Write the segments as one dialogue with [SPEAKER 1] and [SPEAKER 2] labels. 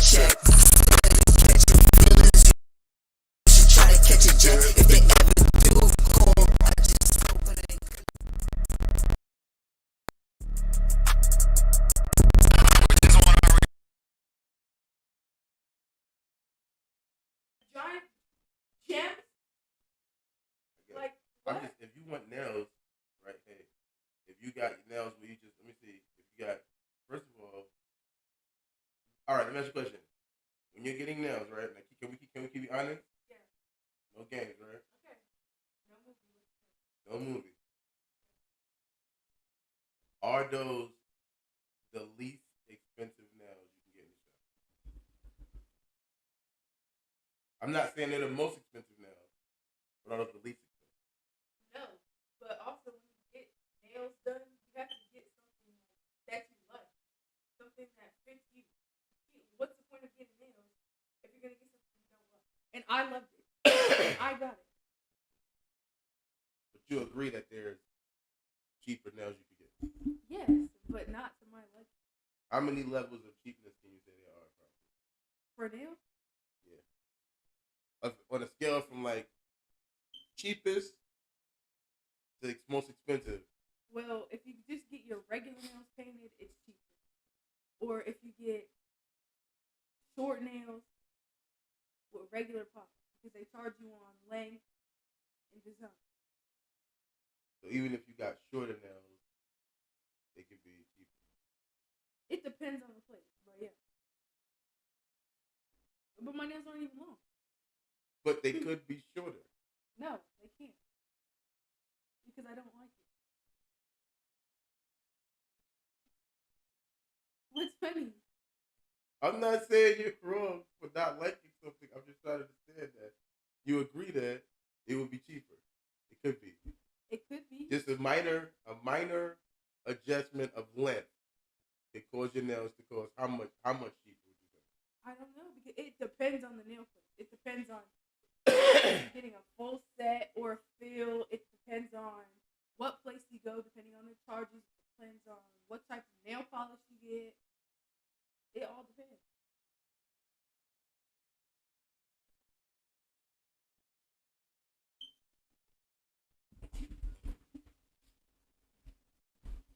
[SPEAKER 1] check. Catch it, feelings, you should try to catch a jet. If they ever do, call. I just open it.
[SPEAKER 2] Giant gems? Like
[SPEAKER 3] I'm
[SPEAKER 2] what?
[SPEAKER 3] just, if you want nails, right? Hey, if you got nails where you just, let me see. If you got, first of all right, let me ask you a question. When you're getting nails, right? Like, can we keep it honest?
[SPEAKER 2] Yeah.
[SPEAKER 3] No games, right?
[SPEAKER 2] Okay. No movie.
[SPEAKER 3] No movie. Are those the least expensive nails you can get in the shop? I'm not saying they're the most expensive nails, but are those the least expensive?
[SPEAKER 2] No. But also when you get nails done, you have to get something that you like. Something that fits you. What's the point of getting nails if you're gonna get something you don't like? And I loved it. I got it.
[SPEAKER 3] But you agree that there's cheaper nails you can get.
[SPEAKER 2] Yes, but not to my liking.
[SPEAKER 3] How many levels of cheapness can you say there are? Probably?
[SPEAKER 2] For nails?
[SPEAKER 3] Yeah. On a scale from like cheapest to most expensive.
[SPEAKER 2] Well, if you just get your regular nails painted, it's cheaper. Or if you get short nails with regular polish, because they charge you on length and design.
[SPEAKER 3] So even if you got shorter nails, they can be cheaper.
[SPEAKER 2] It depends on the place, but yeah. But my nails aren't even long.
[SPEAKER 3] But they could be shorter.
[SPEAKER 2] No, they can't. Because I don't like it. What's funny?
[SPEAKER 3] I'm not saying you're wrong for not liking something. I'm just trying to understand that. You agree that it would be cheaper. It could be.
[SPEAKER 2] It could be.
[SPEAKER 3] Just a minor adjustment of length. It cause your nails to cost how much cheaper would you say?
[SPEAKER 2] I don't know because it depends on the nail place. It depends on getting a full set or a fill. It depends on what place you go, depending on the charges. It depends on what type of nail polish you get. It all depends.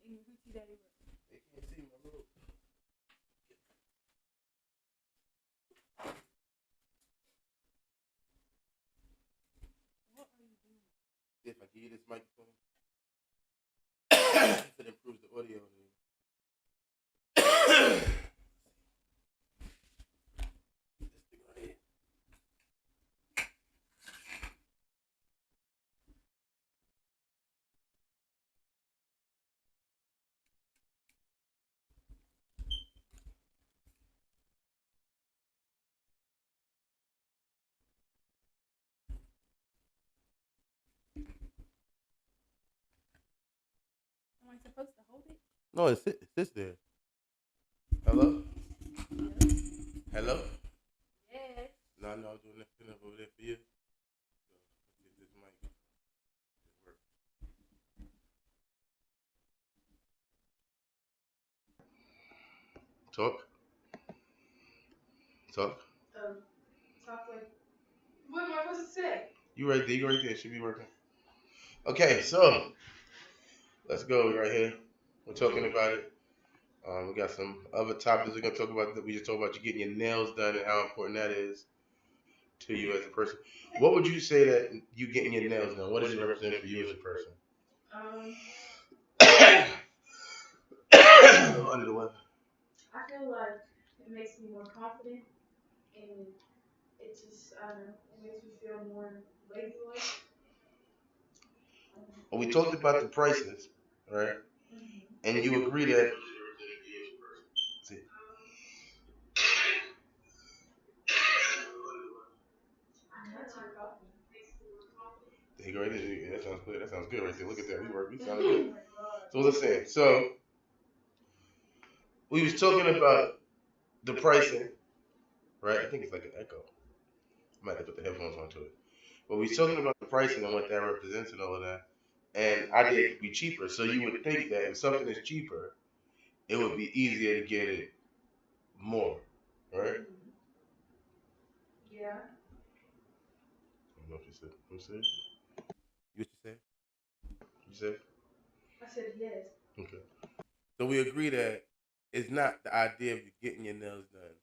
[SPEAKER 2] In your hoochie daddy work.
[SPEAKER 3] They can't see my little.
[SPEAKER 2] What are you doing?
[SPEAKER 3] If I give you this microphone, if it improves the audio. This thing right here.
[SPEAKER 2] Am I supposed to hold it?
[SPEAKER 3] No, it sits there. Hello?
[SPEAKER 2] Yes.
[SPEAKER 3] Hello?
[SPEAKER 2] Yes.
[SPEAKER 3] No, I'm doing that thing up over there for you. So let's get this mic. It works. Talk. Talk.
[SPEAKER 2] Talk like. What am I supposed to say?
[SPEAKER 3] You right there. You right there. It should be working. Okay, so let's go right here. We're talking about it. We got some other topics we're gonna talk about. That we just talked about you getting your nails done and how important that is to you as a person. What would you say that you getting your nails done? What does it represent for you as a person? Under the weather.
[SPEAKER 2] I feel like it makes me more confident, and it just I don't know. It makes me feel more ladylike.
[SPEAKER 3] Well, we talked about the prices, right? And you agree that. See, there you go right there. That sounds good. That sounds good right there. Look at that. We work. We sound good. So what's I saying? So we was talking about the pricing, right? I think it's like an echo. I might have to put the headphones onto it. But we was talking about the pricing and what that represents and all of that. And I did it could be cheaper. So you would think that if something is cheaper, it would be easier to get it more, right? you said. You said. What you said? You said.
[SPEAKER 2] I said yes.
[SPEAKER 3] Okay. So we agree that it's not the idea of you getting your nails done,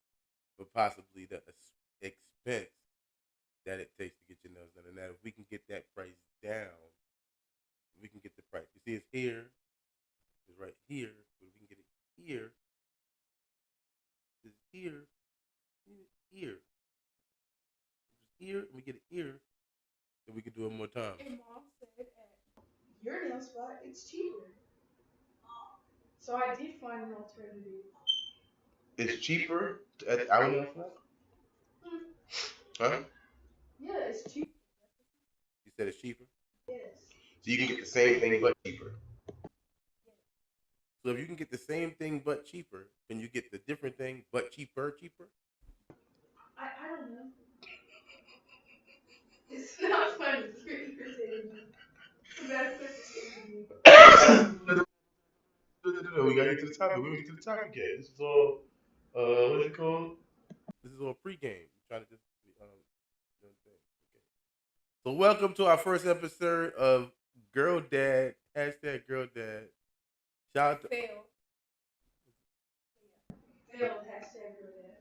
[SPEAKER 3] but possibly the expense that it takes to get your nails done, and that if we can get that price down, we can get the price. You see, it's here, it's right here, but we can get it here. It's here, here, here, and we get it here, then we can do it more times.
[SPEAKER 2] And mom said at your nail spot, it's cheaper. So I did find an alternative.
[SPEAKER 3] It's cheaper at our nail spot? Huh?
[SPEAKER 2] Yeah, it's cheaper.
[SPEAKER 3] You said it's cheaper?
[SPEAKER 2] Yes.
[SPEAKER 3] So you can get the same thing but cheaper. So if you can get the same thing but cheaper, can you get the different thing but cheaper?
[SPEAKER 2] I don't know. It's not funny. You're irritating me. You gotta quit irritating me.
[SPEAKER 3] We gotta get to the topic. We didn't get to the topic yet. This is all, what is it called? This is all pregame. Trying to just, okay. So welcome to our first episode of Girl Dad, hashtag Girl Dad. Shout out to...
[SPEAKER 2] Fail. Failed hashtag girl dad.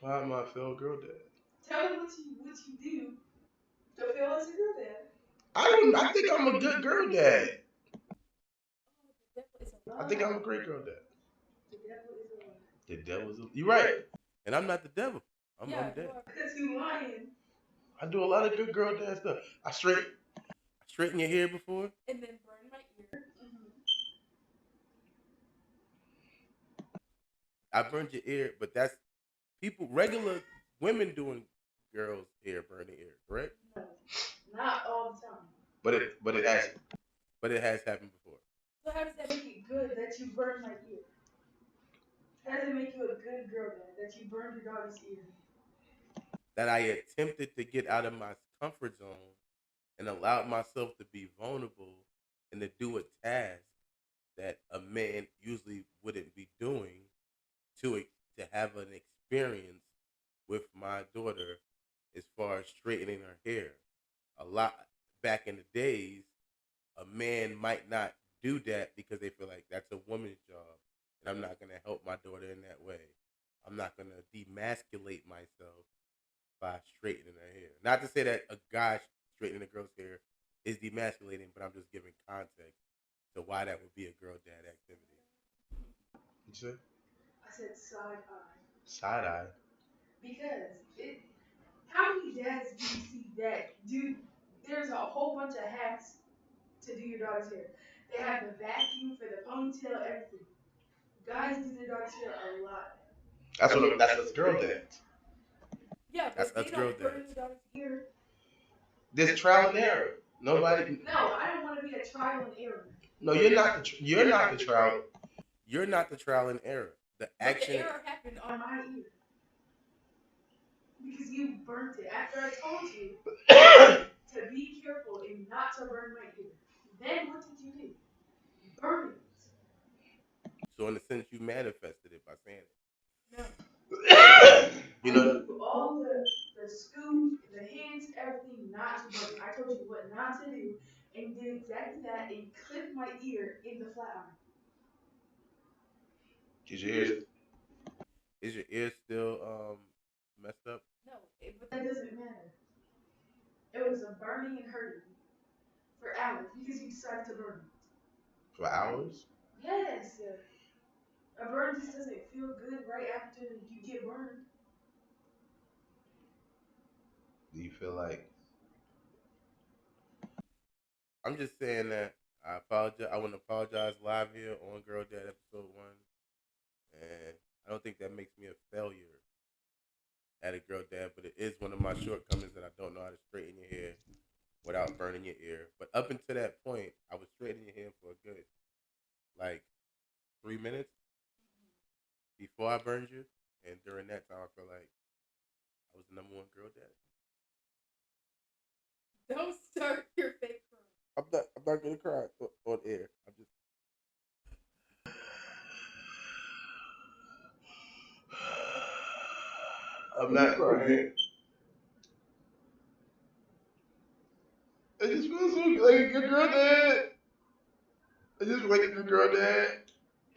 [SPEAKER 3] Why am I a failed girl dad?
[SPEAKER 2] Tell me what you do to fail as a girl dad.
[SPEAKER 3] I think I'm a good girl dad. I think I'm a great girl dad.
[SPEAKER 2] The devil is a liar.
[SPEAKER 3] The devil's a... You're right. And I'm not the devil. I'm dad.
[SPEAKER 2] Because you lying.
[SPEAKER 3] I do a lot of good girl dad stuff. I straighten your hair before.
[SPEAKER 2] And then burn my ear.
[SPEAKER 3] I burned your ear, but that's people, regular women doing girls' hair, burn their ear, correct?
[SPEAKER 2] No, not all the time.
[SPEAKER 3] But it has happened before.
[SPEAKER 2] So how does that make it good that you burned my ear? How does it make you a good girl dad that you burned your daughter's ear?
[SPEAKER 3] That I attempted to get out of my comfort zone and allowed myself to be vulnerable and to do a task that a man usually wouldn't be doing to have an experience with my daughter as far as straightening her hair. A lot back in the days, a man might not do that because they feel like that's a woman's job and I'm not going to help my daughter in that way. I'm not going to demasculate myself by straightening her hair. Not to say that a guy straightening a girl's hair is demasculating, but I'm just giving context to why that would be a girl dad activity. You said?
[SPEAKER 2] I said side eye.
[SPEAKER 3] Side eye?
[SPEAKER 2] Because how many dads do you see that do? There's a whole bunch of hacks to do your daughter's hair. They have the vacuum for the ponytail, everything. Guys do their daughter's hair a lot.
[SPEAKER 3] That's us girl dads.
[SPEAKER 2] Yeah, but that's us girl dads. Ear.
[SPEAKER 3] There's trial and error. Nobody.
[SPEAKER 2] No, I don't want to be a trial and error.
[SPEAKER 3] No, you're not the trial. You're not the trial and error. The action.
[SPEAKER 2] The error happened on my ear because you burnt it. After I told you to be careful and not to burn my ear, then what did you do? Burn it.
[SPEAKER 3] So in a sense, you manifested it by saying it.
[SPEAKER 2] No.
[SPEAKER 3] You know.
[SPEAKER 2] All the scoop, the hints, everything not to burn. I told you what not to do, and did exactly that and clipped my ear in the flat iron.
[SPEAKER 3] Is your ear still messed up?
[SPEAKER 2] No, but that doesn't matter. It was a burning and hurting for hours because you decided to burn it.
[SPEAKER 3] For hours?
[SPEAKER 2] Yes. A burn just doesn't feel good right after you get burned.
[SPEAKER 3] Do you feel like... I'm just saying that I apologize. I want to apologize live here on Girl Dad episode 1. And I don't think that makes me a failure at a girl dad, but it is one of my shortcomings that I don't know how to straighten your hair without burning your ear. But up until that point, I was straightening your hair for a good, 3 minutes before I burned you. And during that time, I feel like I was the number one girl dad.
[SPEAKER 2] Don't start your fake crying.
[SPEAKER 3] I'm not gonna cry on air. I'm just... I'm not crying. I just feel so like a good girl dad. I just feel like a good girl dad.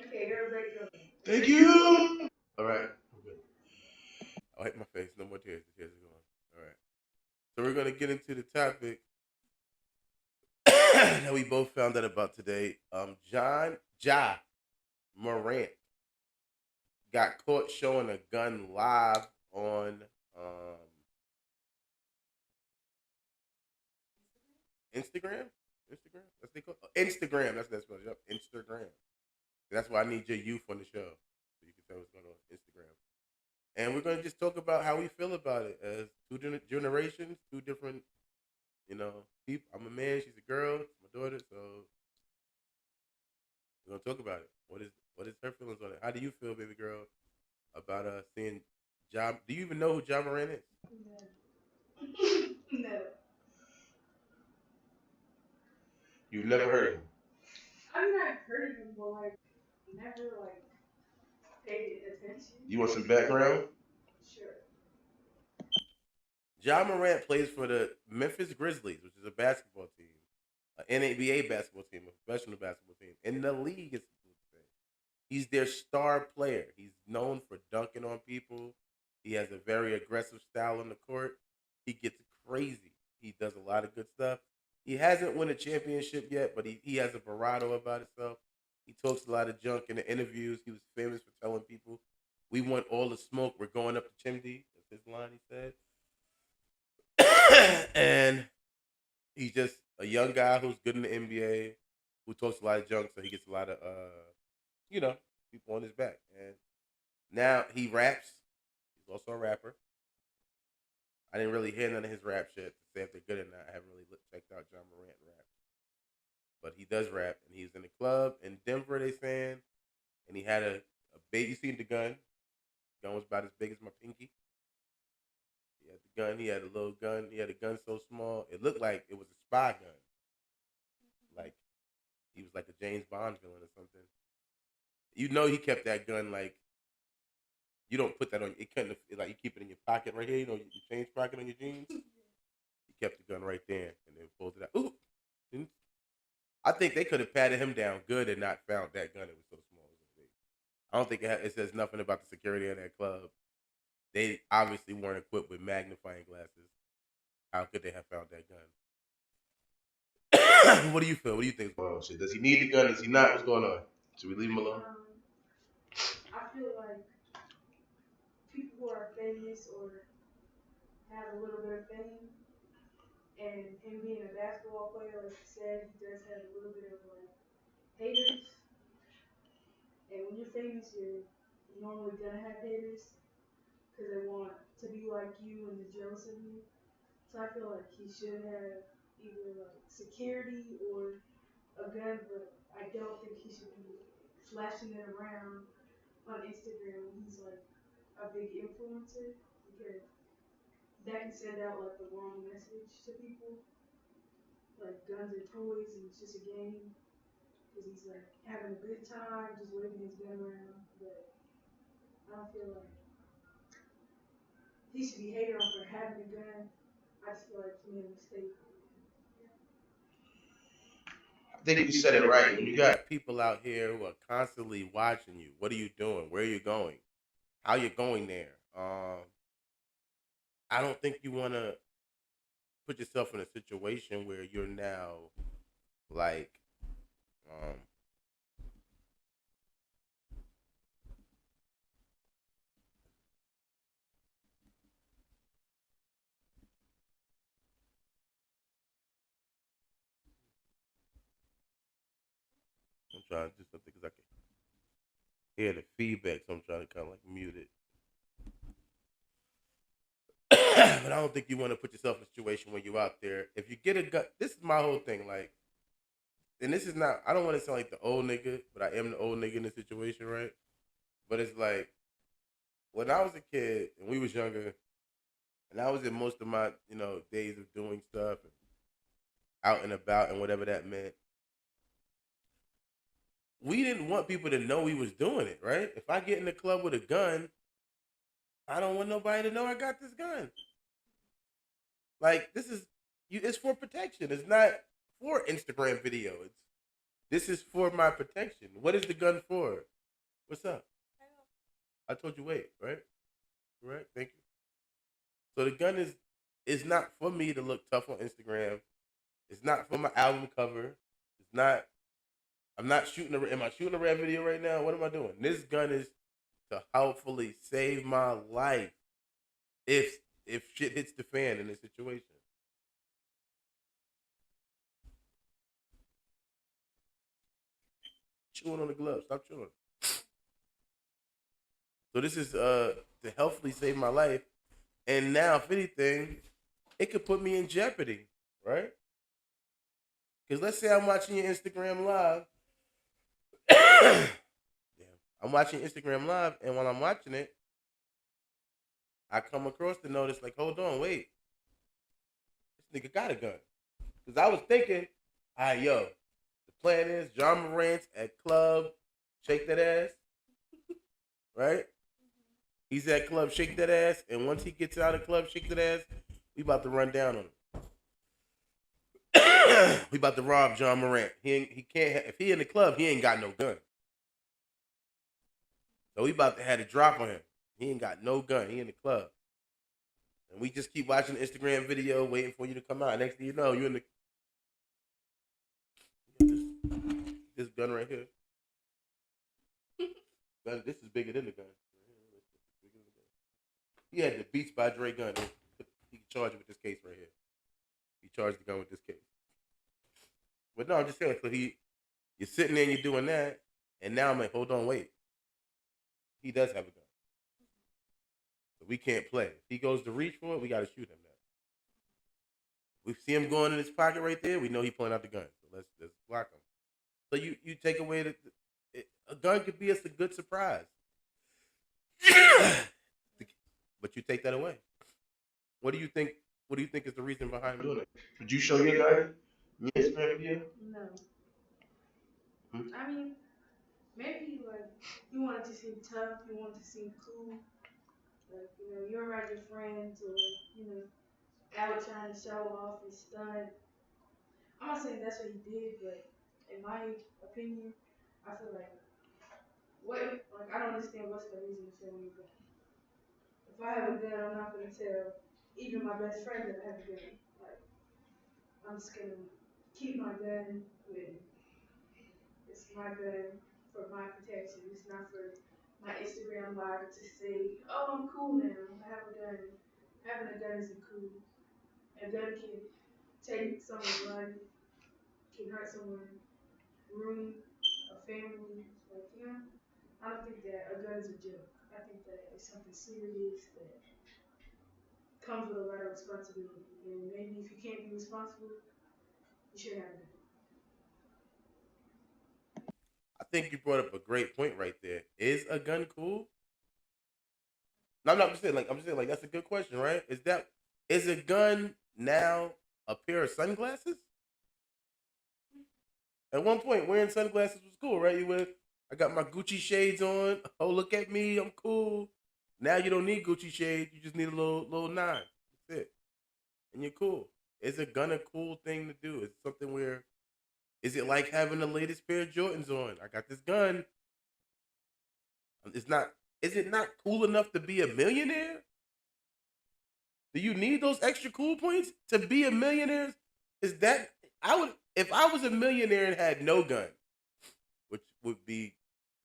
[SPEAKER 2] Okay, you're a great girl.
[SPEAKER 3] Thank you. All right. I'll hit my face. No more tears. The tears are gone. All right. So we're gonna get into the topic that we both found out about today. Ja Morant got caught showing a gun live on Instagram. Instagram. That's they call Instagram. That's what. Yep. Instagram. That's why I need your youth on the show so you can tell what's going on Instagram. And we're gonna just talk about how we feel about it as two generations, two different, people. I'm a man. She's a girl. It's my daughter. So we're gonna talk about it. What is her feelings on it? How do you feel, baby girl, about seeing John? Do you even know who John Moran is?
[SPEAKER 2] No. No.
[SPEAKER 3] You've never heard of him.
[SPEAKER 2] I mean, I've heard of him, but like, never like paid attention.
[SPEAKER 3] You want some background?
[SPEAKER 2] Sure.
[SPEAKER 3] John Morant plays for the Memphis Grizzlies, which is a basketball team, an NBA basketball team, a professional basketball team in the league. He's their star player. He's known for dunking on people. He has a very aggressive style on the court. He gets crazy. He does a lot of good stuff. He hasn't won a championship yet, but he has a bravado about himself. He talks a lot of junk in the interviews. He was famous for telling people, "We want all the smoke. We're going up the chimney." That's his line, he said. And he's just a young guy who's good in the NBA, who talks a lot of junk, so he gets a lot of, people on his back. And now he raps. He's also a rapper. I didn't really hear none of his rap shit to say if they're good or not. I haven't really checked out John Morant rap. But he does rap, and he's in a club in Denver, they saying, and he had a baby. You seen the gun? The gun was about as big as my pinky. He had the gun. He had a little gun. He had a gun so small, it looked like it was a spy gun. Like, he was like a James Bond villain or something. You know he kept that gun like, you don't put that on, it couldn't, like you keep it in your pocket right here, your change pocket on your jeans. He kept the gun right there and then pulled it out. Ooh. I think they could have patted him down good and not found that gun. It was so small. I don't think it says nothing about the security of that club. They obviously weren't equipped with magnifying glasses. How could they have found that gun? What do you feel? What do you think? Oh shit! Does he need the gun? Does he not? What's going on? Should we leave him alone?
[SPEAKER 2] I feel like people who are famous or have a little bit of fame, and him being a basketball player, like you said, he does have a little bit of like haters. And when you're famous, you're normally gonna have haters because they want to be like you and they're jealous of you. So I feel like he should have either like security or a gun, but I don't think he should be flashing it around on Instagram when he's like a big influencer, because that can send out like the wrong message to people. Like guns are toys and it's just a game. Because he's like having a good time, just waving his gun around. But I don't feel like he should be hated on for having a gun. I just feel like he made a mistake.
[SPEAKER 3] I think you said it right. When you got people out here who are constantly watching you, what are you doing? Where are you going? How you going there? I don't think you want to put yourself in a situation where you're now like, I'm trying to do something because I can hear the feedback, so I'm trying to kind of like mute it. But I don't think you want to put yourself in a situation where you're out there. If you get a gun, this is my whole thing. Like, and this is not, I don't want to sound like the old nigga, but I am the old nigga in this situation, right? But it's like, when I was a kid and we was younger, and I was in most of my, days of doing stuff and out and about and whatever that meant, we didn't want people to know we was doing it, right? If I get in the club with a gun, I don't want nobody to know I got this gun. Like this is you. It's for protection. It's not for Instagram video. This is for my protection. What is the gun for? What's up? I told you wait. Right. Right. Thank you. So the gun is not for me to look tough on Instagram. It's not for my album cover. It's not. I'm not shooting. Am I shooting a rap video right now? What am I doing? This gun is to hopefully save my life if shit hits the fan in this situation. Chewing on the glove. Stop chewing. So this is to helpfully save my life. And now, if anything, it could put me in jeopardy, right? Because let's say I'm watching your Instagram live. Yeah, I'm watching Instagram live, and while I'm watching it, I come across the notice like, hold on, wait. This nigga got a gun. Because I was thinking, all right, yo, the plan is John Morant's at club, shake that ass, right? He's at club, shake that ass, and once he gets out of club, shake that ass, we about to run down on him. We about to rob John Morant. He can't. If he in the club, he ain't got no gun. So we about to have a drop on him. He ain't got no gun. He in the club, and we just keep watching the Instagram video, waiting for you to come out. Next thing you know, you in the this gun right here. This is bigger than the gun. He had the Beats by Dre gun. He can charge it with this case right here. He charged the gun with this case. But no, I'm just saying, so you're sitting there and you're doing that, and now I'm like, hold on, wait. He does have a gun. So we can't play. If he goes to reach for it, we got to shoot him now. We see him going in his pocket right there, we know he's pulling out the gun. So let's block him. So you take away a gun could be us a good surprise. But you take that away. What do you think? What do you think is the reason behind doing it? Would you show your guy your Instagram video?
[SPEAKER 2] No. I mean, maybe like you wanted to seem tough, you wanted to seem cool, like you're around your friends or out trying to show off and stunt. I'm not saying that's what he did, but in my opinion, I feel like I don't understand what's the reason to film a gun. If I have a gun, I'm not gonna tell even my best friend that I have a gun. Like I'm just gonna keep my gun with me. It's my gun for my protection. It's not for my Instagram live to say, "Oh, I'm cool now. I have a gun." Having a gun isn't cool. A gun can take someone's life, can hurt someone, ruin a family. Like I don't think that a gun is a joke. I think that it's something serious that comes with a lot of responsibility. And maybe if you can't be responsible, you should have a gun.
[SPEAKER 3] I think you brought up a great point right there. Is a gun cool? No, I'm just saying like that's a good question, right? Is a gun now a pair of sunglasses? At one point, wearing sunglasses was cool, right? I got my Gucci shades on. Oh, look at me, I'm cool. Now you don't need Gucci shades. You just need a little nine. That's it, and you're cool. Is a gun a cool thing to do? Is it something where? Is it like having the latest pair of Jordans on? I got this gun. It's not. Is it not cool enough to be a millionaire? Do you need those extra cool points to be a millionaire? Is that I would if I was a millionaire and had no gun, which would be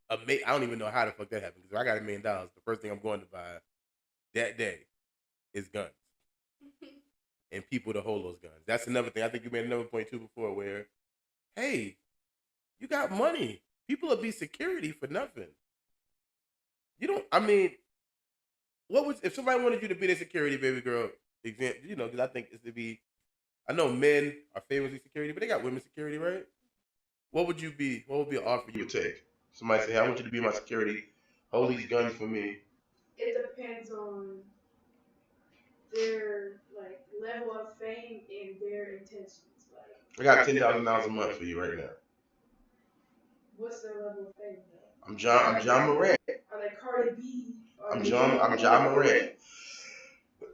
[SPEAKER 3] amazing. I don't even know how the fuck that happened. Because if I got $1 million, the first thing I'm going to buy that day is guns and people to hold those guns. That's another thing. I think you made another point too before, where hey, you got money. People will be security for nothing. You don't. I mean, what was if somebody wanted you to be their security baby girl? Example, because I think it's to be. I know men are famously security, but they got women security, right? What would you be? What would be an offer you would take? Somebody say, "Hey, I want you to be my security. Hold these guns for me."
[SPEAKER 2] It depends on their level of fame and their intentions.
[SPEAKER 3] I got $10,000 a month for you right now.
[SPEAKER 2] What's their level of fame though?
[SPEAKER 3] I'm John Morant.
[SPEAKER 2] Are they Cardi B? Are
[SPEAKER 3] I'm John Morant,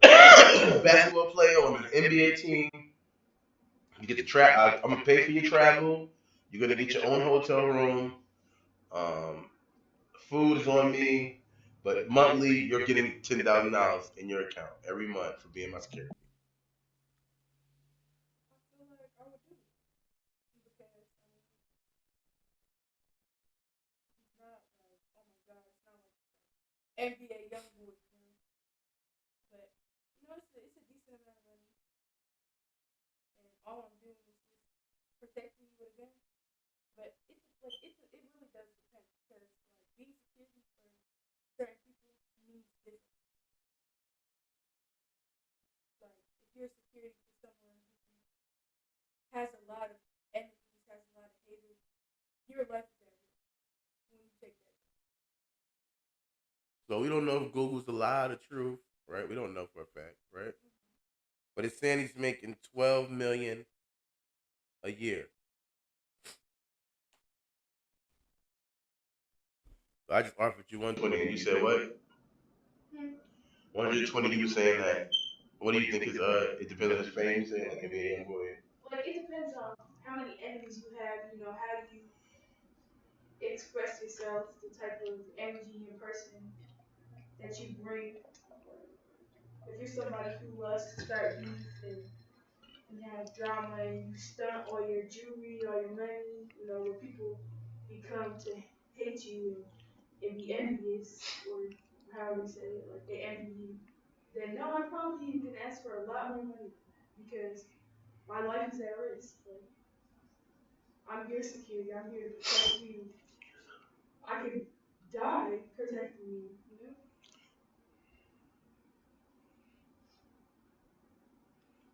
[SPEAKER 3] basketball player on an NBA team. You get the I'm gonna pay for your travel. You're gonna get your own hotel room. Um, food is on me, but monthly you're getting $10,000 in your account every month for being my security.
[SPEAKER 2] I feel like I would do it because it's not like, oh my god, it's not like NBA young boys, but it's a decent amount of money, and all I'm doing is just protecting you with a gun. But it really does depend because like being security for certain people means different. Like if you're security for someone who has a lot of enemies, has a lot of haters, your life is at risk when you take that.
[SPEAKER 3] So we don't know if Google's a lie or the truth, right? We don't know for a fact, right? But it's saying he's making $12 million a year. So I just offered you 120, and you said what? 120. You were saying that. What do you think is It depends on his fame. You saying like NBA young boy.
[SPEAKER 2] Like it depends on how many enemies you have. How do you express yourself, the type of energy and person that you bring. If you're somebody who loves to start beef and have drama and you stunt all your jewelry, all your money, where people become to hate you and be envious, or however you say it, like they envy you, then no, I'm probably even gonna ask for a lot more money because my life is at risk. Like, I'm your security. I'm here to protect you. I could die protecting you.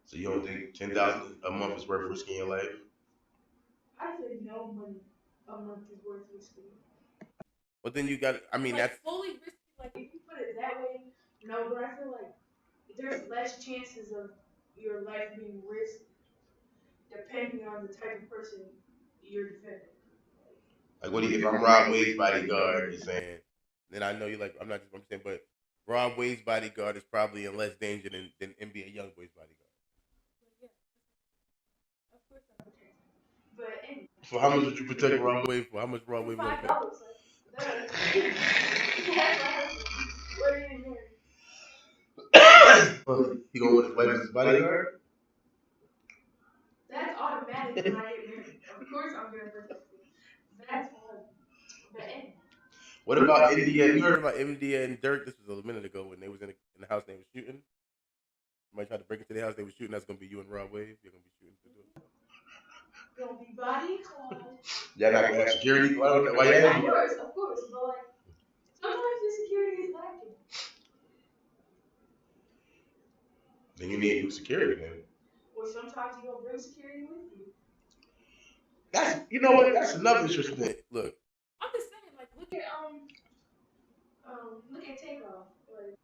[SPEAKER 3] So you don't think 10,000 a month is worth risking your life?
[SPEAKER 2] I said no money a month is worth risking.
[SPEAKER 3] But then you got. I mean,
[SPEAKER 2] like
[SPEAKER 3] that's
[SPEAKER 2] fully risky. Like if you put it that way, no. But I feel like there's less chances of your life being risked depending on the type of person you're defending.
[SPEAKER 3] like what do you, if I'm Rob Wade's bodyguard, you're saying, then I know you like. I'm saying, but Rob Wade's bodyguard is probably in less danger than NBA YoungBoy's bodyguard.
[SPEAKER 2] But yeah, of course I'm protecting. But anyway,
[SPEAKER 3] So how much would you protect Rob Wade for? How much Rob Wade would you pay?
[SPEAKER 2] $5. That's my husband. What are you in there?
[SPEAKER 3] He gonna want his wife as his bodyguard?
[SPEAKER 2] That's automatic when I get married. Of course I'm gonna protect him. That's my husband. But anyway.
[SPEAKER 3] What about India? You heard about India and Dirk? This was a minute ago when they was in the house they was shooting. Somebody tried to break into the house they was shooting. That's gonna be you and Rob Wade. You're gonna be shooting to do it.
[SPEAKER 2] Gonna be bodyguard.
[SPEAKER 3] Y'all not gonna have security? Why y'all?
[SPEAKER 2] Of course, but like sometimes the security is lacking.
[SPEAKER 3] Then you need new security, then.
[SPEAKER 2] Or sometimes you don't bring security with you.
[SPEAKER 3] That's what? That's another interesting thing. Look,
[SPEAKER 2] I'm just saying, like look at Takeoff. Like,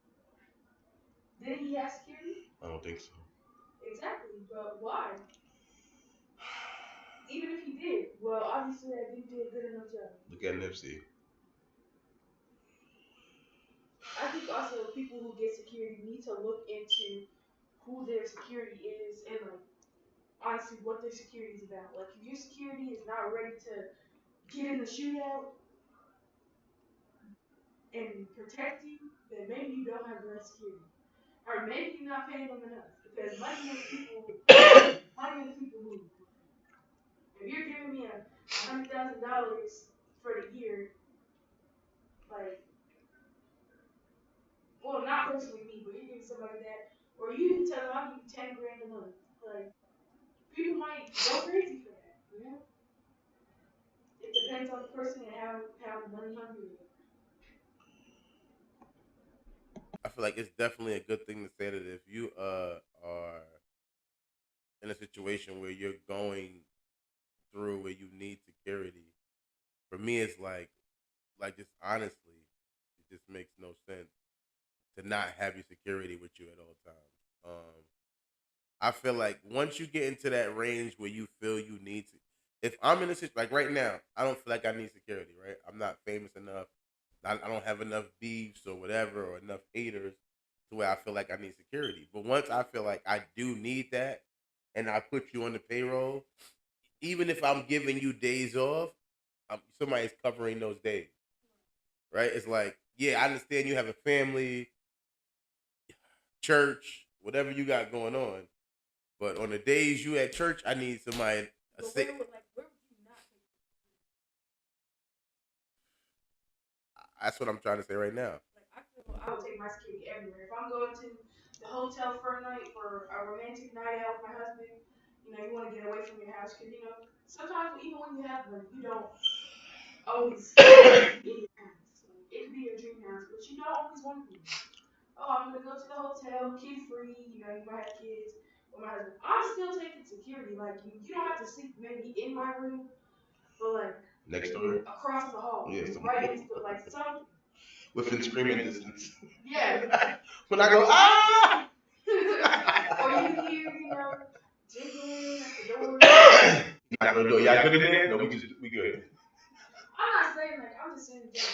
[SPEAKER 2] did he have security?
[SPEAKER 3] I don't think so.
[SPEAKER 2] Exactly, but why? Even if he did, well, obviously that dude did a good enough job.
[SPEAKER 3] Look at Nipsey.
[SPEAKER 2] I think also people who get security need to look into who their security is and like honestly what their security is about. Like if your security is not ready to get in the shootout and protect you, then maybe you don't have the right security. Or maybe you're not paying them enough. Because money makes people move. If you're giving me $100,000 for the year, like, well, not personally me, but you're giving somebody that, or you even tell them I'll give you 10 grand a month. Like, people might go crazy for that. It depends on the person and how money hungry they are.
[SPEAKER 3] I feel like it's definitely a good thing to say that if you are in a situation where you're going through where you need security, for me it's like just honestly, it just makes no sense to not have your security with you at all times. I feel like once you get into that range where you feel you need to, if I'm in a situation like right now, I don't feel like I need security. Right, I'm not famous enough. I don't have enough beefs or whatever or enough haters to where I feel like I need security. But once I feel like I do need that, and I put you on the payroll, even if I'm giving you days off, somebody's covering those days, right? It's like, yeah, I understand you have a family, church, whatever you got going on, but on the days you at church, I need somebody.
[SPEAKER 2] But where would you not take
[SPEAKER 3] That's what I'm trying to say right now.
[SPEAKER 2] Like I would take my security everywhere. If I'm going to the hotel for a night for a romantic night out with my husband, you want to get away from your house because sometimes even when you have money, you don't always be in your house. Like, it could be your dream house, but you don't always want to be. Oh, I'm gonna go to the hotel, kid free. You might have kids with my husband. I'm still taking security. Like you don't have to sleep maybe in my room, but like
[SPEAKER 3] Next door,
[SPEAKER 2] across the hall,
[SPEAKER 3] yeah,
[SPEAKER 2] right next to like something.
[SPEAKER 3] within screaming distance.
[SPEAKER 2] Yeah.
[SPEAKER 3] When I go, ah!
[SPEAKER 2] Or you hear, jiggling at the door.
[SPEAKER 3] Knock on the door. Y'all good in there? No, we good.
[SPEAKER 2] I'm not saying like I'm just saying in general.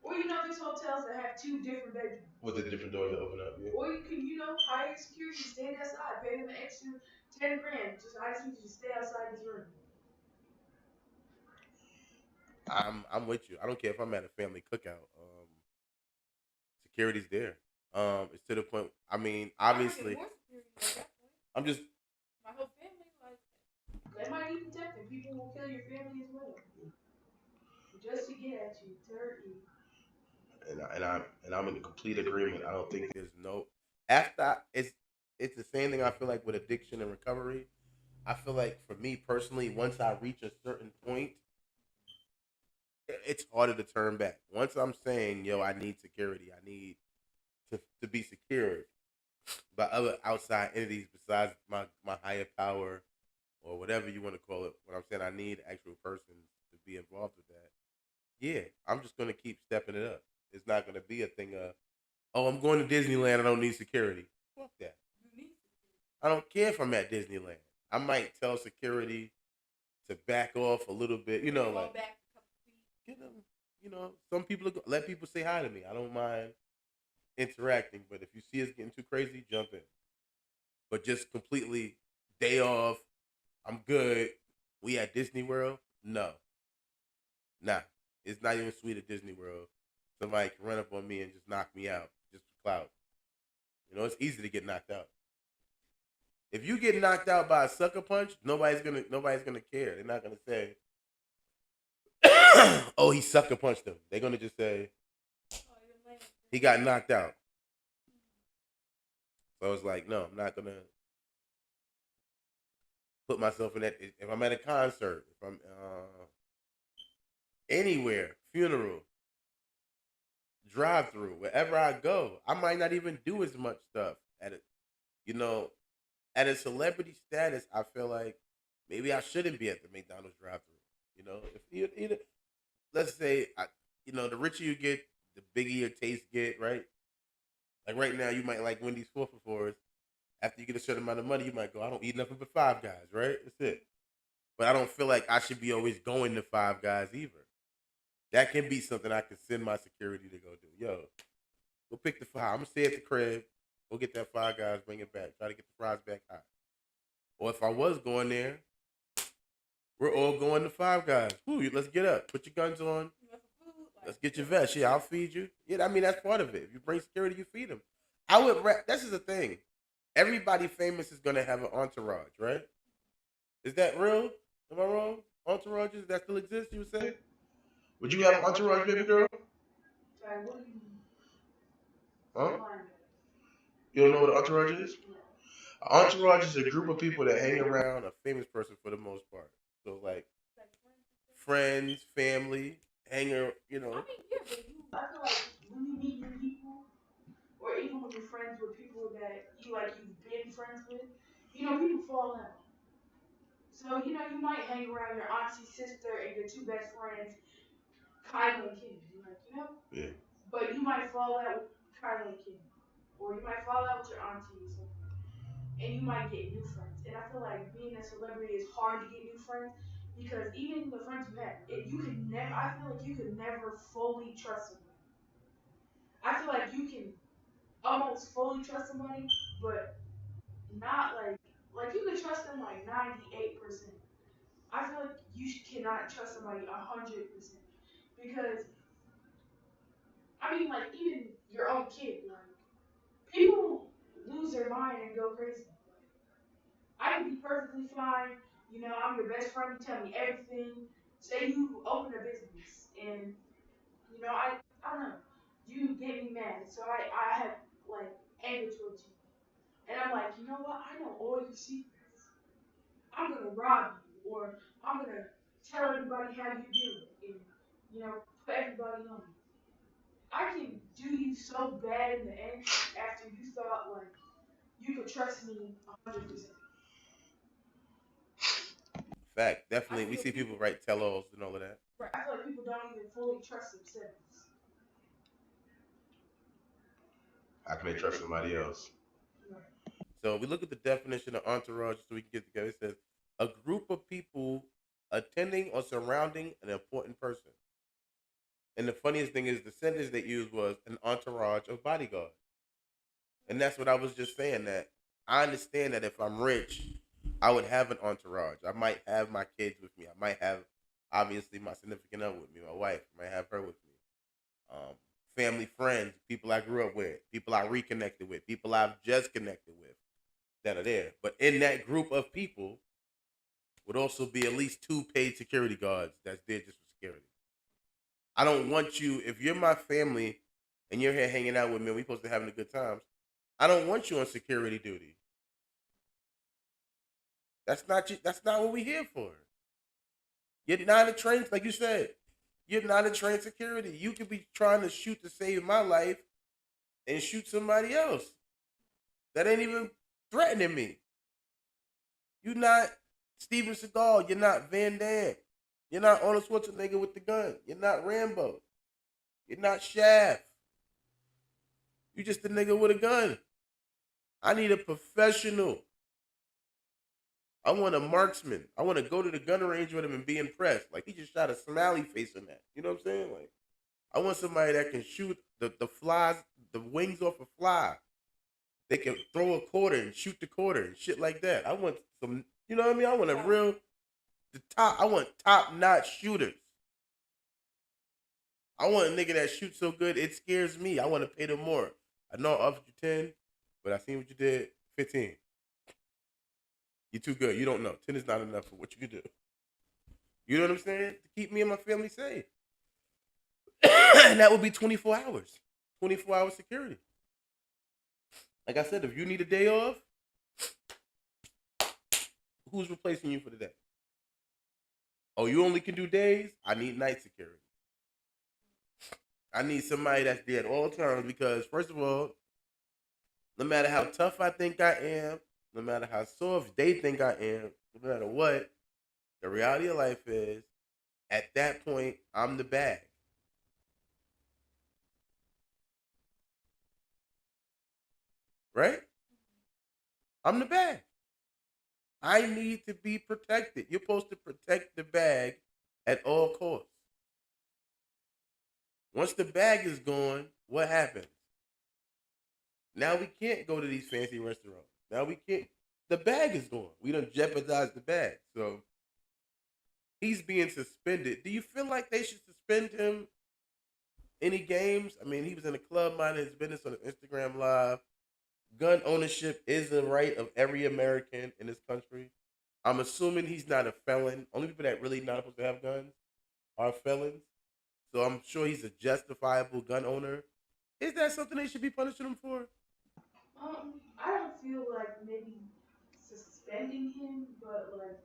[SPEAKER 2] Or there's hotels that have two different bedrooms.
[SPEAKER 3] With the different doors that open up, yeah.
[SPEAKER 2] Or you can, hire security to stand outside, pay them an extra 10 grand. I just need you to stay outside this room.
[SPEAKER 3] I'm with you. I don't care if I'm at a family cookout. Security's there. It's to the point. I mean, obviously, I'm just.
[SPEAKER 2] My whole family, like, they might be protected. People will kill your family as well, just to get at you, to hurt you.
[SPEAKER 3] And I'm in complete agreement. I don't think there's no after it's the same thing I feel like with addiction and recovery. I feel like for me personally, once I reach a certain point, it's harder to turn back. Once I'm saying, yo, I need security, I need to be secured by other outside entities besides my higher power or whatever you want to call it. When I'm saying I need actual persons to be involved with that, yeah, I'm just gonna keep stepping it up. It's not gonna be a thing of, oh, I'm going to Disneyland, I don't need security. Fuck that. I don't care if I'm at Disneyland. I might tell security to back off a little bit, like get them. Some people let people say hi to me. I don't mind interacting, but if you see us getting too crazy, jump in. But just completely day off, I'm good. We at Disney World? No, nah. It's not even sweet at Disney World. Somebody can run up on me and just knock me out just for clout. It's easy to get knocked out. If you get knocked out by a sucker punch, nobody's gonna care. They're not gonna say, "Oh, he sucker punched him." They're gonna just say, "He got knocked out." So it's like, no, I'm not gonna put myself in that. If I'm at a concert, if I'm anywhere, funeral, drive through, wherever I go, I might not even do as much stuff at it. You know, at a celebrity status, I feel like maybe I shouldn't be at the McDonald's drive through. If you let's say, the richer you get, the bigger your taste get, right? Like right now, you might like Wendy's 4 for 4s. After you get a certain amount of money, you might go, I don't eat nothing but Five Guys, right? That's it. But I don't feel like I should be always going to Five Guys either. That can be something I can send my security to go do. Yo, go pick the five. I'm gonna stay at the crib. Go get that Five Guys, bring it back. Try to get the fries back hot. Or if I was going there, we're all going to Five Guys. Woo, let's get up. Put your guns on. Let's get your vest. Yeah, I'll feed you. Yeah, I mean that's part of it. If you bring security, you feed them. I would. This is the thing. Everybody famous is gonna have an entourage, right? Is that real? Am I wrong? Entourages that still exist? You would say? Would you have an entourage, baby girl? Huh? You don't know what an entourage is? An entourage is a group of people that hang around a famous person for the most part. So like friends, family, hanger,
[SPEAKER 2] I feel like when you meet new people, or even when you're friends with people that you've been friends with, people fall out. So, you might hang around your auntie's sister and your two best friends, Kyla and Kim.
[SPEAKER 3] Yeah.
[SPEAKER 2] But you might fall out with Kyla and Kim. Or you might fall out with your auntie or something. And you might get new friends. And I feel like being a celebrity is hard to get new friends because even the friends you have, I feel like you could never fully trust them. almost fully trust somebody, but not like you can trust them like 98%. I feel like you cannot trust somebody 100% because I mean like even your own kid, like people lose their mind and go crazy. I can be perfectly fine. You know, I'm your best friend. You tell me everything. Say you open a business, and you know, I don't know. You get me mad, so I have like anger towards you, and I'm like, you know what? I know all your secrets. I'm gonna rob you, or I'm gonna tell everybody how you do it, and you know, put everybody on you. I can do you so bad in the end after you thought like you could trust me 100%.
[SPEAKER 3] Fact,
[SPEAKER 2] I
[SPEAKER 3] definitely. We
[SPEAKER 2] feel
[SPEAKER 3] see people write tell-alls and all of that.
[SPEAKER 2] right. I feel like people don't even fully trust themselves.
[SPEAKER 3] How can they trust somebody else?
[SPEAKER 2] Right.
[SPEAKER 3] So we look at the definition of entourage so we can get together. It says a group of people attending or surrounding an important person. And the funniest thing is the sentence they used was an entourage of bodyguards. And that's what I was just saying, that I understand that if I'm rich, I would have an entourage. I might have my kids with me. I might have obviously my significant other with me, my wife. I might have her with me. Um, Family, friends, people I grew up with, people I reconnected with, people I've just connected with that are there. But in that group of people would also be at least two paid security guards that's there just for security. I don't want you, if you're my family and you're here hanging out with me and we're supposed to be having a good time, I don't want you on security duty. That's not what we're here for. You're not a trained, like you said, you're not a trained security. You could be trying to shoot to save my life and shoot somebody else that ain't even threatening me. You're not Steven Seagal. You're not Van Damme. You're not Arnold Schwarzenegger with the gun. You're not Rambo. You're not Shaft. You just a nigga with a gun. I need a professional. I want a marksman. I want to go to the gun range with him and be impressed. Like he just shot a smiley face on that. You know what I'm saying? Like I want somebody that can shoot the flies, the wings off a fly. They can throw a quarter and shoot the quarter and shit like that. I want some, you know what I mean? I want a real, I want top notch shooters. I want a nigga that shoots so good it scares me. I want to pay them more. I know I offered you 10, but I seen what you did. 15. You're too good. You don't know. 10 is not enough for what you can do. You know what I'm saying? To keep me and my family safe. And that would be 24 hours. 24-hour security. Like I said, if you need a day off, who's replacing you for the day? Oh, you only can do days? I need night security. I need somebody that's there at all times because, first of all, no matter how tough I think I am, no matter how soft they think I am, no matter what, the reality of life is, at that point, I'm the bag. Right? I'm the bag. I need to be protected. You're supposed to protect the bag at all costs. Once the bag is gone, what happens? Now we can't go to these fancy restaurants. Now we can't. The bag is gone. We don't jeopardize the bag. So he's being suspended. Do you feel like they should suspend him? Any games? I mean, he was in a club minding his business on Instagram Live. Gun ownership is the right of every American in this country. I'm assuming he's not a felon. Only people that really not supposed to have guns are felons. So I'm sure he's a justifiable gun owner. Is that something they should be punishing him for?
[SPEAKER 2] I don't feel like maybe suspending him, but like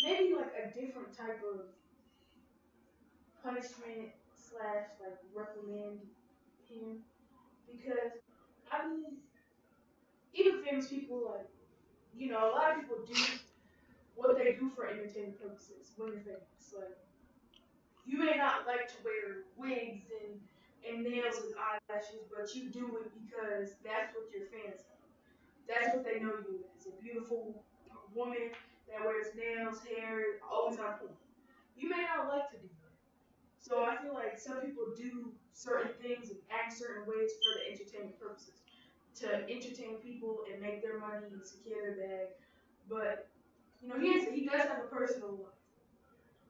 [SPEAKER 2] maybe like a different type of punishment slash like reprimand him because I mean even famous people like you know a lot of people do what they do for entertainment purposes when you're famous. Like you may not like to wear wigs and nails and eyelashes, but you do it because that's what your fans know. That's what they know you as a beautiful woman that wears nails, hair, always on point. You may not like to do that. So I feel like some people do certain things and act certain ways for the entertainment purposes, to entertain people and make their money and secure their bag. But he does have a personal life.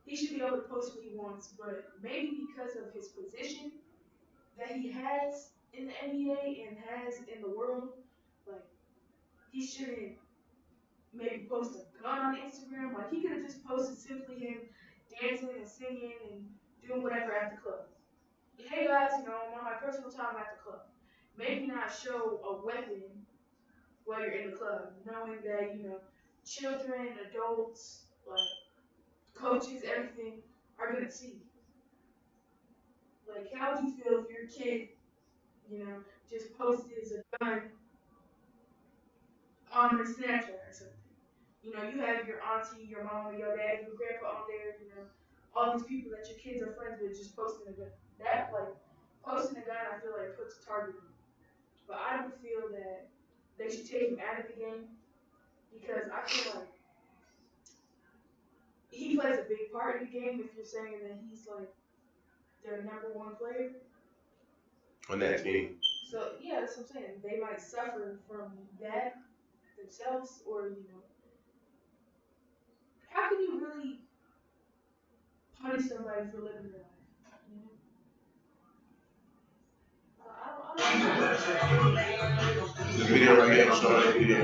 [SPEAKER 2] He should be able to post what he wants, but maybe because of his position that he has in the NBA and has in the world, like he shouldn't maybe post a gun on Instagram. Like he could have just posted simply him dancing and singing and doing whatever at the club. Hey guys, I'm on my personal time at the club. Maybe not show a weapon while you're in the club, knowing that children, adults, like coaches, everything are gonna see. Like, how would you feel if your kid, just posted a gun on their Snapchat or something? You have your auntie, your mama, your dad, your grandpa on there, all these people that your kids are friends with just posting a gun. That, like, posting a gun, I feel like puts a target on. But I don't feel that they should take him out of the game because I feel like he plays a big part in the game if you're saying that he's like their number one player
[SPEAKER 3] on that team.
[SPEAKER 2] So yeah, that's what I'm saying. They might suffer from that themselves, or how can you really punish somebody for living their life? I don't know.
[SPEAKER 3] The video right here, I'm showing the video.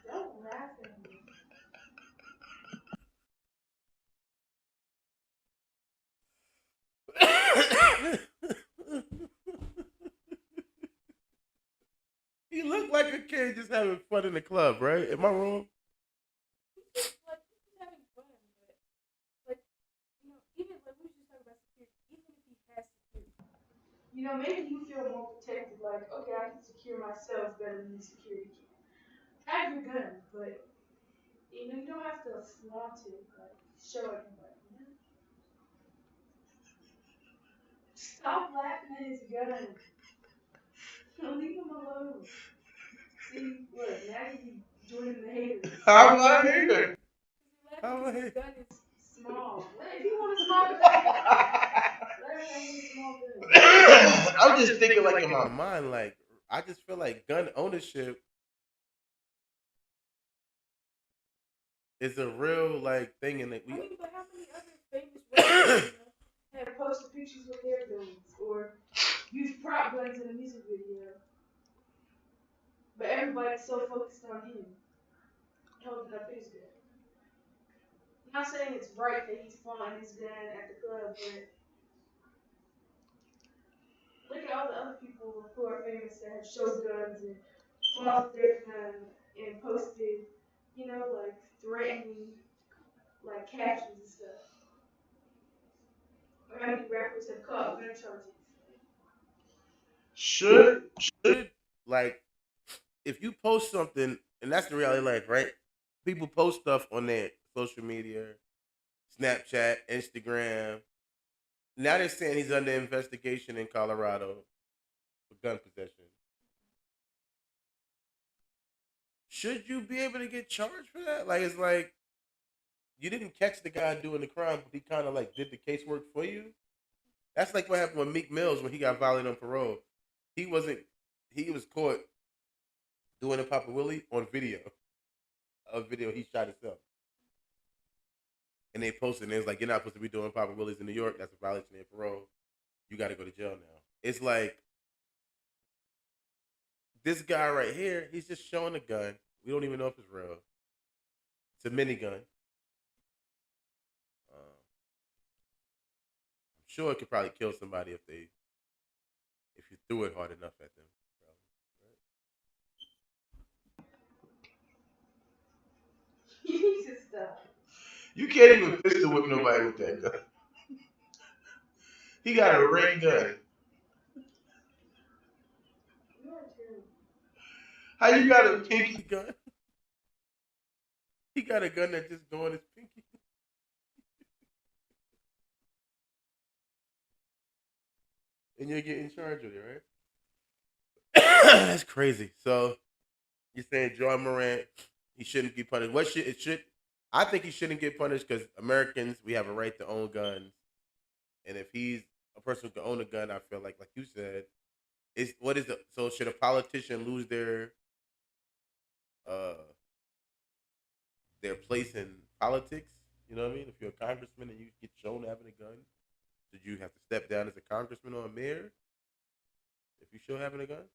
[SPEAKER 2] Don't laugh at me.
[SPEAKER 3] He looked like a kid just having fun in the club, right? Am I wrong?
[SPEAKER 2] Like he's having fun, but like even like we were just talking about security. Even if he has security, maybe you feel more protected. Like okay, I can secure myself better than the security can. Have your gun, but you don't have to flaunt it, like show everybody. Stop laughing at his gun. Leave him alone. See, look, now you joining the haters.
[SPEAKER 3] I'm not here.
[SPEAKER 2] Because his gun is small. If you want a small gun, let him have his small gun.
[SPEAKER 3] I'm just thinking like in my mind, like I just feel like gun ownership is a real like thing in it.
[SPEAKER 2] I mean, but how many other famous rappers have posted pictures with their guns or used prop guns in a music video? But everybody's so focused on him holding up his gun. I'm not saying it's right that he's flying his gun at the club, but look at all the other people who are famous that have showed guns and fought their gun and posted, like threatening, like captions and stuff. Or how many rappers have caught gun charges?
[SPEAKER 3] should like if you post something, and that's the reality of life, right? People post stuff on their social media, Snapchat, Instagram. Now they're saying he's under investigation in Colorado for gun possession. Should you be able to get charged for that? Like it's like you didn't catch the guy doing the crime, but he kind of like did the casework for you. That's like what happened with Meek Mills when he got violated on parole. He wasn't. He was caught doing a Papa Willie on video. A video he shot himself, and they posted. And it was like, "You're not supposed to be doing Papa Willies in New York. That's a violation of parole. You got to go to jail now." It's like this guy right here. He's just showing a gun. We don't even know if it's real. It's a minigun. I'm sure it could probably kill somebody if they threw it hard enough at them.
[SPEAKER 2] You need to stop.
[SPEAKER 3] You can't even pistol whip nobody with that gun. He got a ray gun. How you got a pinky gun? He got a gun that just go on his pinky. And you're getting charged with it, right? That's crazy. So you're saying John Morant, he shouldn't be punished. What should it should? I think he shouldn't get punished because Americans, we have a right to own guns, and if he's a person who can own a gun, I feel like you said, is what is the so should a politician lose uh their place in politics? You know what I mean? If you're a congressman and you get shown having a gun, did you have to step down as a congressman or a mayor if you show having a gun?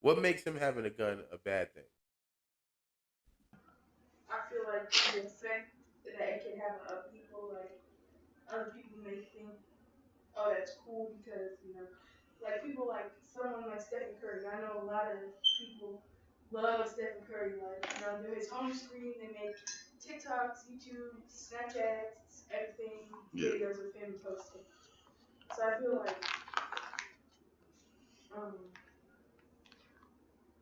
[SPEAKER 3] What makes him having a gun a bad thing?
[SPEAKER 2] I feel like the effect that it can have on other people may think, oh, that's cool because, like people like someone like Stephen Curry. I know a lot of people love Stephen Curry. Like, they're his home screen, they make TikToks, YouTube, Snapchats, everything, videos of him posting. So I feel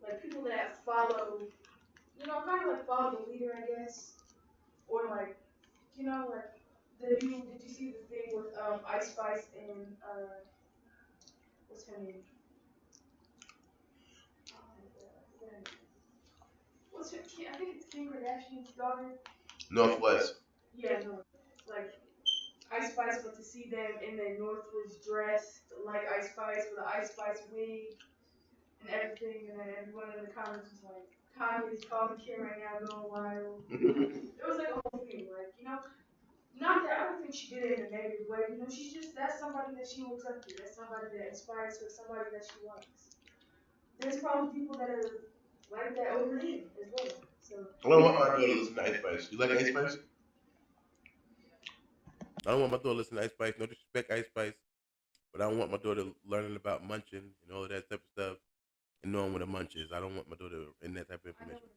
[SPEAKER 2] like people that follow, kind of like follow the leader, I guess, or like, like did you see the thing with Ice Spice and what's her name? What's her? I think it's Kim Kardashian's daughter.
[SPEAKER 3] Northwest.
[SPEAKER 2] Yeah, no, like Ice Spice, but to see them in their Northwest dress like Ice Spice with an Ice Spice wig and everything, and then everyone in the comments was like, Kanye's calling Kim right now, going wild. It was like a whole thing, like, not that I don't think she did it in a negative way. She's just that's somebody that she looks up to. That's somebody that inspires her. Somebody that she likes. There's probably people that are like that over him as well. So
[SPEAKER 3] I don't want my daughter to listen to Ice Spice. You like Ice Spice? I don't want my daughter to listen to Ice Spice. No disrespect, Ice Spice, but I don't want my daughter learning about munching and all that type of stuff and knowing what a munch is. I don't want my daughter in that type of information.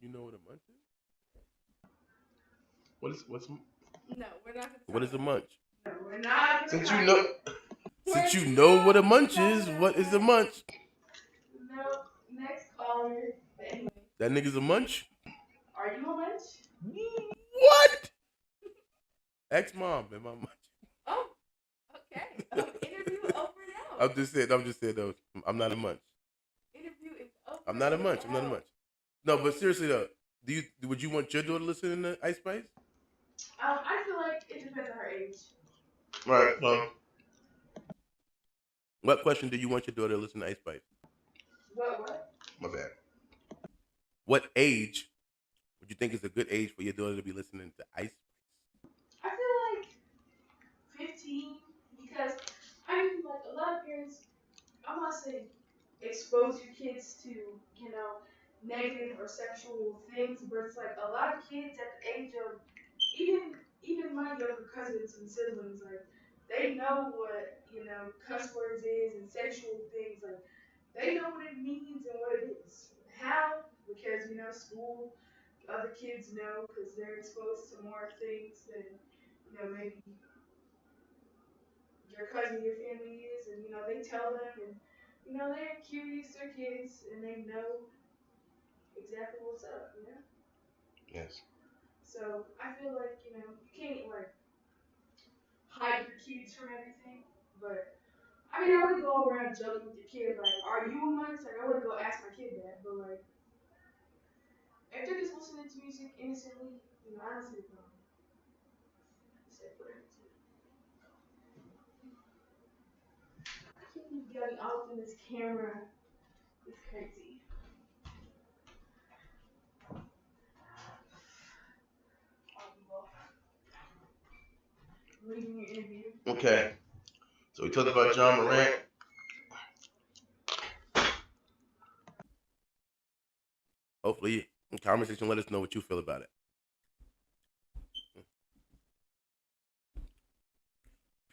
[SPEAKER 3] You know what a munch is? What's
[SPEAKER 2] no, we're not.
[SPEAKER 3] What is a munch?
[SPEAKER 2] No, we're not.
[SPEAKER 3] Since you know what a munch is, what is a munch?
[SPEAKER 2] No, next caller. Anyway.
[SPEAKER 3] That nigga's a munch?
[SPEAKER 2] Are you a munch?
[SPEAKER 3] What? Ex-mom, am I a munch?
[SPEAKER 2] Oh, okay. Interview over now.
[SPEAKER 3] I'm just saying though. I'm not a munch.
[SPEAKER 2] Interview is over.
[SPEAKER 3] I'm not a munch. I'm not a munch. No, but seriously though, would you want your daughter listening to Ice Spice?
[SPEAKER 2] I feel like it depends on her age.
[SPEAKER 3] Right. What question do you want your daughter to listen to Ice Spice?
[SPEAKER 2] What?
[SPEAKER 3] My bad. What age would you think is a good age for your daughter to be listening to Ice Spice?
[SPEAKER 2] I feel like 15 because like a lot of parents, I'm not saying expose your kids to, negative or sexual things, but it's like a lot of kids at the age of even my younger cousins and siblings, like they know what cuss words is and sexual things, like they know what it means and what it is. How? Because school, other kids know because they're exposed to more things than maybe your cousin, your family is, and they tell them, and they're curious, they're kids, and they know exactly what's up,
[SPEAKER 3] Yes.
[SPEAKER 2] So I feel like you can't like hide your kids from everything, but I mean I wouldn't go around joking with your kid like, are you a munch? Like I wouldn't go ask my kid that, but like if they're just listening to music innocently, I don't see the problem. I can't believe getting off in this camera. It's crazy. Leaving your interview.
[SPEAKER 3] Okay. So we talked about John Morant. Hopefully In comment section, let us know what you feel about it.